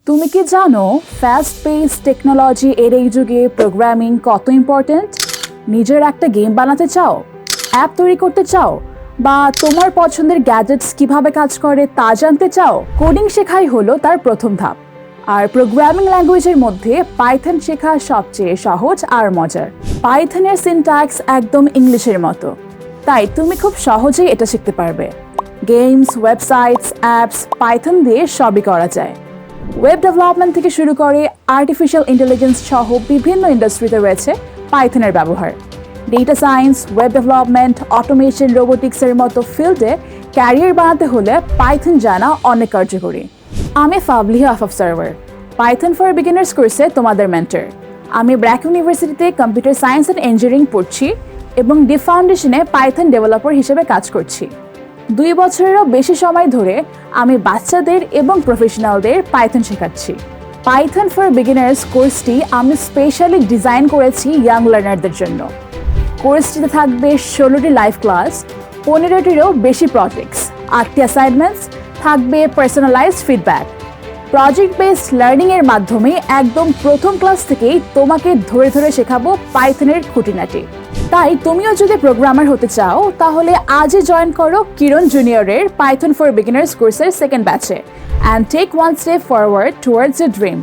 তুমি কি জানো ফাস্ট পেস টেকনোলজি এর এই যুগে প্রোগ্রামিং কত ইম্পর্ট্যান্ট? নিজের একটা গেম বানাতে চাও, অ্যাপ তৈরি করতে চাও, বা তোমার পছন্দের গ্যাজেটস কিভাবে কাজ করে তা জানতে চাও? কোডিং শেখাই হলো তার প্রথম ধাপ। আর প্রোগ্রামিং ল্যাঙ্গুয়েজের মধ্যে পাইথন শেখা সবচেয়ে সহজ আর মজার। পাইথনের সিনট্যাক্স একদম ইংলিশের মতো, তাই তুমি খুব সহজেই এটা শিখতে পারবে। গেমস, ওয়েবসাইটস, অ্যাপস পাইথন দিয়ে সবই করা যায়। ওয়েব ডেভেলপমেন্ট থেকে শুরু করে আর্টিফিশিয়াল ইন্টেলিজেন্স সহ বিভিন্ন ইন্ডাস্ট্রিতে রয়েছে পাইথনের ব্যবহার। Data science, web development, automation, রোবোটিক্সের মতো ফিল্ডে ক্যারিয়ার বানাতে হলে পাইথন জানা অনেক কার্যকরী। আমি Fabliha Afaf Sarwar, Python for beginners কোর্সে তোমাদের মেন্টর। আমি ব্র্যাক ইউনিভার্সিটিতে কম্পিউটার সায়েন্স অ্যান্ড ইঞ্জিনিয়ারিং পড়ছি এবং ডিপ ফাউন্ডেশনে পাইথন ডেভেলপার হিসেবে কাজ করছি। 2 বছরেরও বেশি সময় ধরে আমি বাচ্চাদের এবং প্রফেশনালদের পাইথন শেখাচ্ছি। পাইথন ফর বিগিনার্স কোর্সটি আমি স্পেশালি ডিজাইন করেছি ইয়াং লার্নারদের জন্য। কোর্সটিতে থাকবে 16টি লাইভ ক্লাস, 15টিরও বেশি প্রজেক্টস, 8টি অ্যাসাইনমেন্টস, থাকবে পার্সোনালাইজড ফিডব্যাক। প্রজেক্ট বেসড লার্নিংয়ের মাধ্যমে একদম প্রথম ক্লাস থেকেই তোমাকে ধরে ধরে শেখাবো পাইথনের খুঁটিনাটি। তাই তুমিও যদি প্রোগ্রামার হতে চাও তাহলে আজই জয়েন করো কিরণ জুনিয়রের পাইথন ফর বিগিনার্স কোর্সের সেকেন্ড ব্যাচে and take one step forward towards your dream.